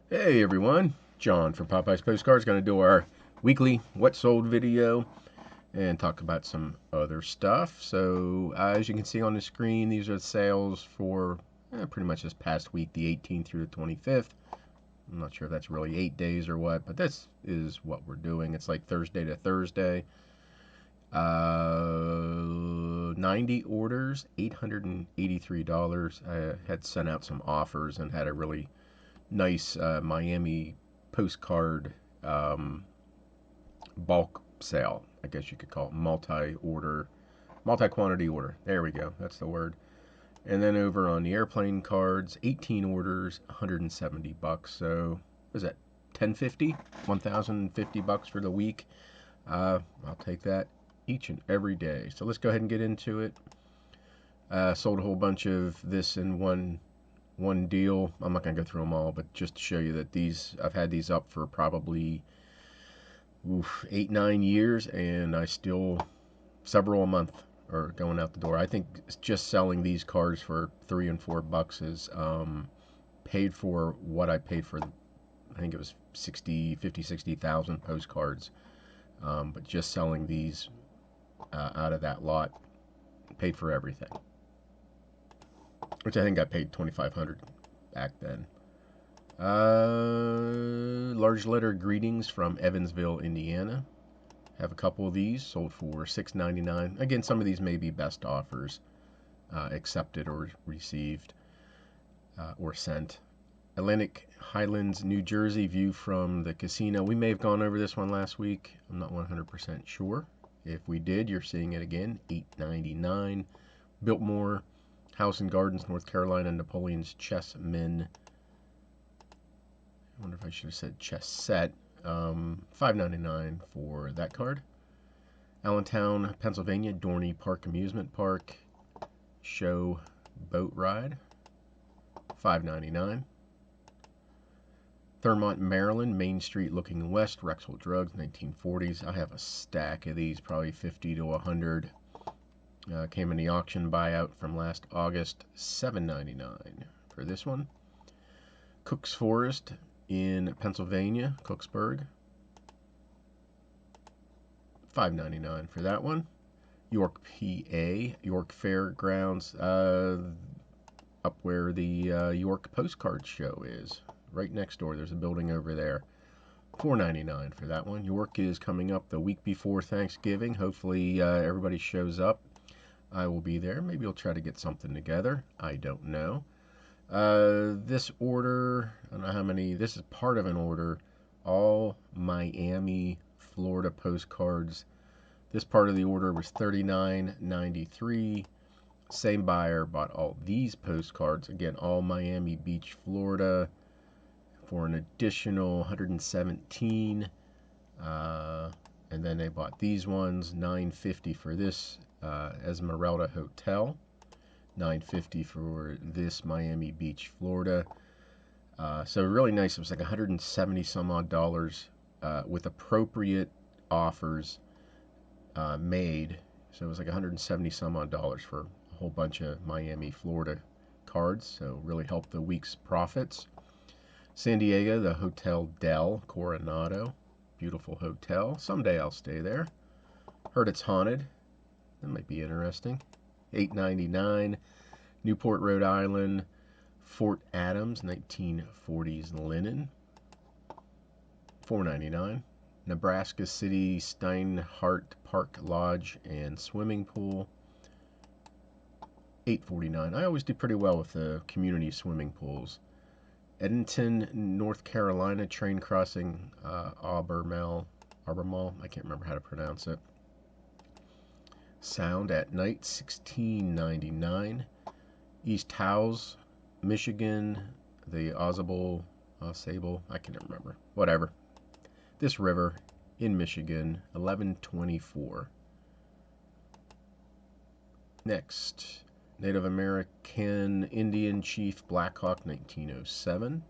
Hey everyone, John from Popeyes Postcards. Going to do our weekly what sold video and talk about some other stuff. So, as you can see on the screen, these are the sales for pretty much this past week, the 18th through the 25th. I'm not sure if that's really 8 days or what, but this is what we're doing. It's like Thursday to Thursday. 90 orders, $883. I had sent out some offers and had a really nice Miami postcard um, bulk sale, I guess you could call it multi quantity order. There we go, that's the word. And then over on the airplane cards, 18 orders, 170 bucks. So, what is that? 1050, 1050 bucks for the week. I'll take that each and every day. So let's go ahead and get into it. Sold a whole bunch of this in one deal. I'm not gonna go through them all, but just to show you that I've had these up for probably 8-9 years, and I still several a month are going out the door. I think just selling these cards for $3 and $4 is paid for what I paid for. I think it was 60,000 postcards, but just selling these out of that lot paid for everything, which I think I paid 2,500 back then. Large letter greetings from Evansville, Indiana. Have a couple of these sold for $6.99. Again, some of these may be best offers, accepted or received or sent. Atlantic Highlands, New Jersey, view from the casino. We may have gone over this one last week. I'm not 100% sure. If we did, you're seeing it again. $8.99. Biltmore, House and Gardens, North Carolina, Napoleon's Chessmen. I wonder if I should have said chess set. $5.99 for that card. Allentown, Pennsylvania, Dorney Park Amusement Park show boat ride. $5.99. Thurmont, Maryland, Main Street looking west, Rexall Drugs, 1940s. I have a stack of these, probably 50 to 100. Came in the auction buyout from last August, $7.99 for this one. Cook's Forest in Pennsylvania, Cooksburg, $5.99 for that one. York, PA, York Fairgrounds, up where the York Postcard Show is. Right next door, there's a building over there. $4.99 for that one. York is coming up the week before Thanksgiving. Hopefully everybody shows up. I will be there. Maybe we'll try to get something together. I don't know. This order, I don't know how many, this is part of an order. All Miami, Florida postcards. This part of the order was $39.93. Same buyer bought all these postcards. Again, all Miami Beach, Florida, for an additional $117. And then they bought these ones, $9.50 for this Esmeralda Hotel, $9.50 for this Miami Beach, Florida. So really nice. It was like 170 some odd dollars with appropriate offers made. So it was like 170 some odd dollars for a whole bunch of Miami, Florida cards. So really helped the week's profits. San Diego, the Hotel Del Coronado. Beautiful hotel. Someday I'll stay there. Heard it's haunted. That might be interesting. $8.99. Newport, Rhode Island. Fort Adams, 1940s linen. $4.99. Nebraska City, Steinhardt Park Lodge and Swimming Pool. $8.49. I always do pretty well with the community swimming pools. Edenton, North Carolina, train crossing, Albemarle, I can't remember how to pronounce it. Sound at Night, $16.99. East Howes, Michigan, the Ausable, I can't remember, whatever. This river in Michigan, $11.24. Next, Native American Indian Chief Blackhawk, 1907.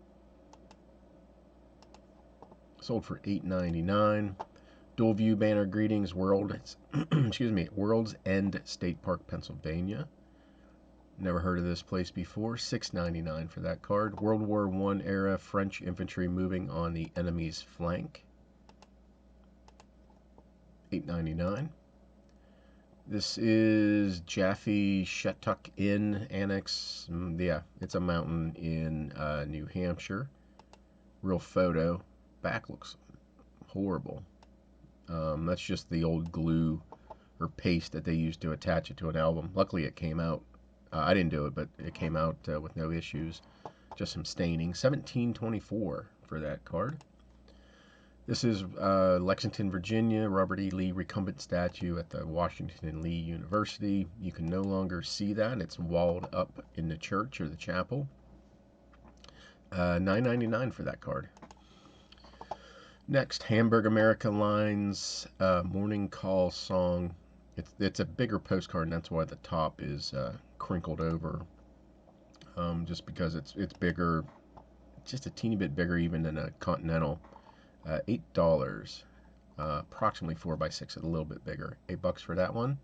Sold for $8.99. Dual View Banner Greetings, World's End State Park, Pennsylvania. Never heard of this place before. $6.99 for that card. World War I era French infantry moving on the enemy's flank. $8.99. This is Jaffe Shattuck Inn Annex. Yeah, it's a mountain in New Hampshire. Real photo. Back looks horrible. That's just the old glue or paste that they used to attach it to an album. Luckily it came out. I didn't do it, but it came out with no issues. Just some staining. $17.24 for that card. This is Lexington, Virginia, Robert E. Lee recumbent statue at the Washington Lee University. You can no longer see that. It's walled up in the church or the chapel. $9.99 for that card. Next, Hamburg America Lines Morning Call Song. It's a bigger postcard, and that's why the top is crinkled over. Just because it's bigger, just a teeny bit bigger even than a Continental. $8. Approximately 4x6, a little bit bigger. $8 for that one.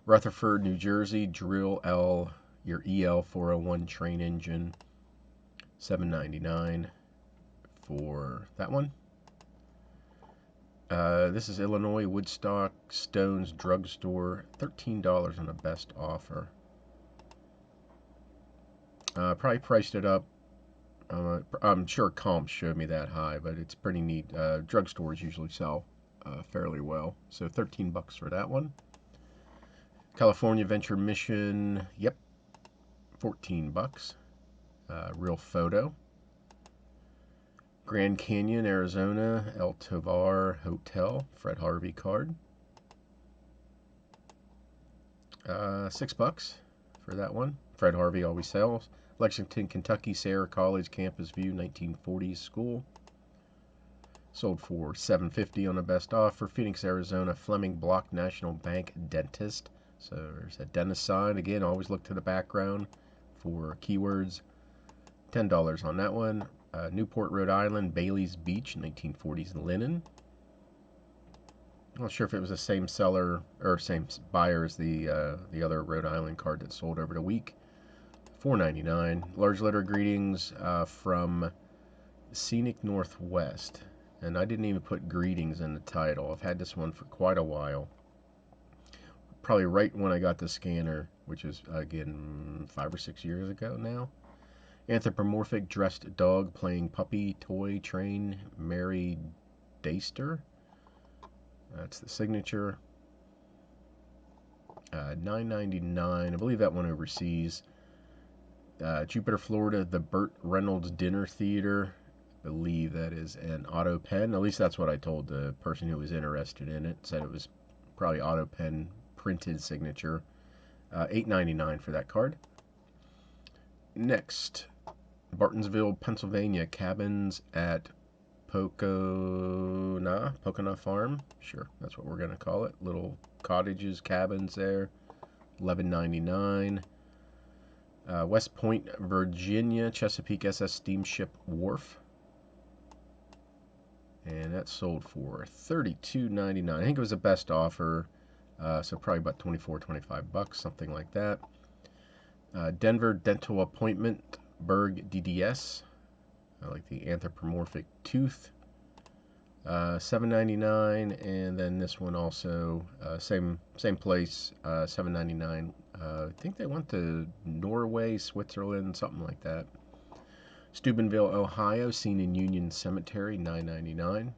Rutherford, New Jersey, Drill L, your EL 401 train engine. $7.99 for that one. This is Illinois, Woodstock, Stone's Drugstore. $13 on a best offer. Probably priced it up. I'm sure comps showed me that high, but it's pretty neat. Drugstores usually sell fairly well. So $13 for that one. California Venture Mission, yep, $14. Real photo. Grand Canyon, Arizona, El Tovar Hotel, Fred Harvey card. $6 for that one. Fred Harvey always sells. Lexington, Kentucky, Sarah College Campus View, 1940s school. Sold for $7.50 on a best offer. Phoenix, Arizona, Fleming Block National Bank Dentist. So there's a dentist sign. Again, always look to the background for keywords. $10 on that one. Newport, Rhode Island, Bailey's Beach, 1940s linen. I'm not sure if it was the same seller or same buyer as the other Rhode Island card that sold over the week. $4.99. Large letter greetings from Scenic Northwest. And I didn't even put greetings in the title. I've had this one for quite a while. Probably right when I got the scanner, which is, again, 5 or 6 years ago now. Anthropomorphic dressed dog playing puppy toy train, Mary Daister. That's the signature. $9.99. I believe that one overseas. Jupiter, Florida, the Burt Reynolds Dinner Theater. I believe that is an auto pen. At least that's what I told the person who was interested in it. Said it was probably auto pen printed signature. $8.99 for that card. Next, Bartonsville, Pennsylvania, cabins at Pocono Farm. Sure, that's what we're going to call it. Little cottages, cabins there. $11.99. West Point, Virginia, Chesapeake SS Steamship Wharf. And that sold for $32.99. I think it was a best offer, so probably about $24-25, something like that. Denver Dental Appointment, Berg DDS. I like the anthropomorphic tooth. $7.99, and then this one also, same place, $7.99. I think they went to Norway, Switzerland, something like that. Steubenville, Ohio, seen in Union Cemetery, $9.99.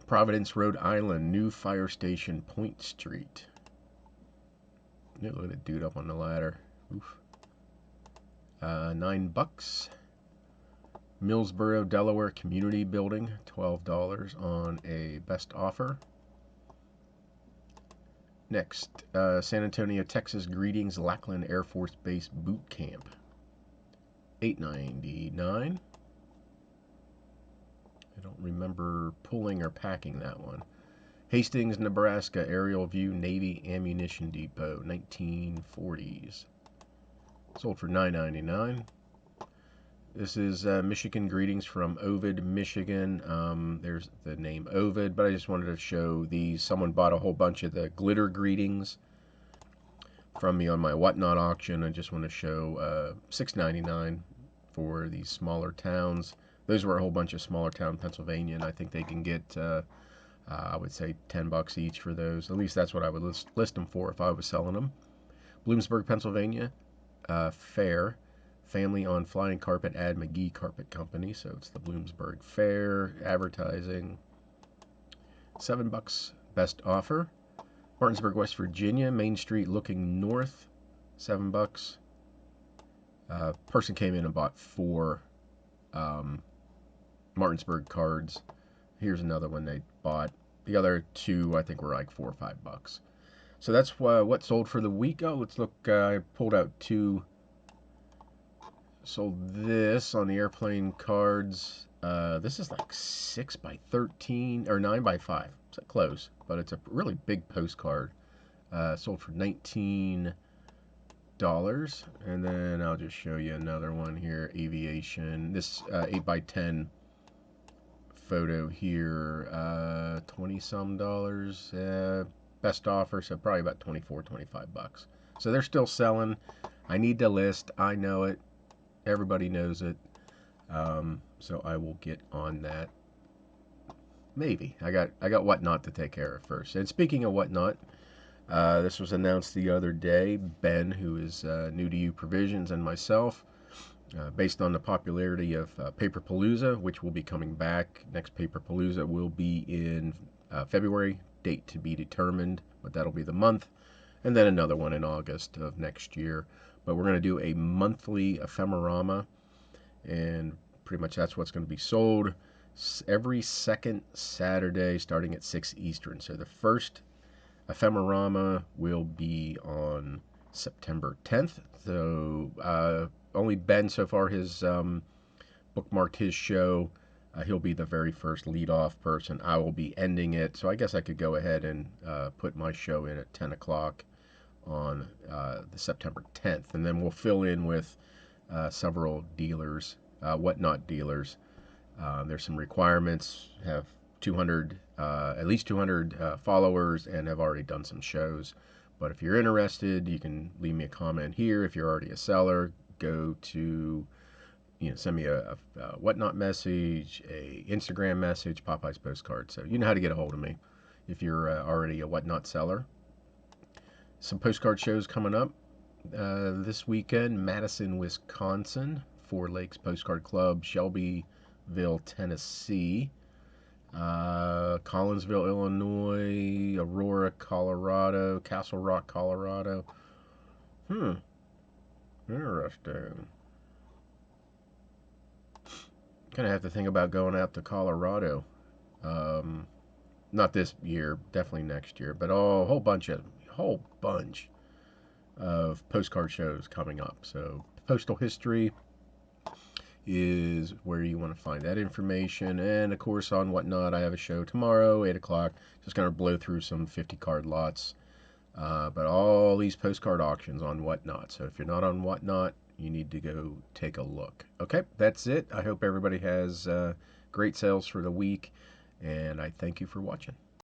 Providence, Rhode Island, new fire station, Point Street. Look at that dude up on the ladder. Oof. $9. Millsboro, Delaware Community Building, $12 on a best offer. Next, San Antonio, Texas, Greetings, Lackland Air Force Base Boot Camp, $8.99. I don't remember pulling or packing that one. Hastings, Nebraska, Aerial View Navy Ammunition Depot, 1940s. Sold for $9.99. This is Michigan greetings from Ovid, Michigan. There's the name Ovid, but I just wanted to show these. Someone bought a whole bunch of the glitter greetings from me on my WhatNot auction. I just want to show $6.99 for these smaller towns. Those were a whole bunch of smaller town Pennsylvania, and I think they can get, I would say, $10 each for those. At least that's what I would list them for if I was selling them. Bloomsburg, Pennsylvania, Fair. Family on Flying Carpet at McGee Carpet Company. So it's the Bloomsburg Fair. Advertising. $7 best offer. Martinsburg, West Virginia, Main Street looking north. $7. Person came in and bought 4 Martinsburg cards. Here's another one they bought. The other 2 I think were like $4 or $5. So that's what sold for the week. Oh, let's look. I pulled out 2. Sold this on the airplane cards. This is like 6 by 13 or 9 by 5. It's close, but it's a really big postcard. Sold for $19. And then I'll just show you another one here. Aviation. This 8 by 10 photo here. 20 some dollars. Best offer, so probably about $24, $25. So they're still selling. I need to list. I know it. Everybody knows it. So I will get on that. Maybe. I got WhatNot to take care of first. And speaking of WhatNot, this was announced the other day. Ben, who is new to you provisions, and myself, based on the popularity of Paperpalooza, which will be coming back. Next Paperpalooza will be in February. Date to be determined, but that'll be the month. And then another one in August of next year. But we're going to do a monthly Ephemerama, and pretty much that's what's going to be sold every second Saturday starting at 6 Eastern. So the first Ephemerama will be on September 10th. So only Ben so far has bookmarked his show. He'll be the very first lead-off person. I will be ending it. So I guess I could go ahead and put my show in at 10 o'clock on the September 10th. And then we'll fill in with several dealers, WhatNot dealers. There's some requirements. Have 200, at least 200 followers, and have already done some shows. But if you're interested, you can leave me a comment here. If you're already a seller, go to, send me a WhatNot message, a Instagram message, Popeyes Postcard. So you know how to get a hold of me if you're already a WhatNot seller. Some postcard shows coming up this weekend. Madison, Wisconsin, Four Lakes Postcard Club, Shelbyville, Tennessee, Collinsville, Illinois, Aurora, Colorado, Castle Rock, Colorado. Interesting. Kind of have to think about going out to Colorado. Not this year, definitely next year, but a whole bunch of postcard shows coming up. So postal history is where you want to find that information. And of course on WhatNot, I have a show tomorrow, 8 o'clock. Just going to blow through some 50 card lots. But all these postcard auctions on WhatNot. So if you're not on WhatNot, you need to go take a look. Okay, that's it. I hope everybody has great sales for the week, and I thank you for watching.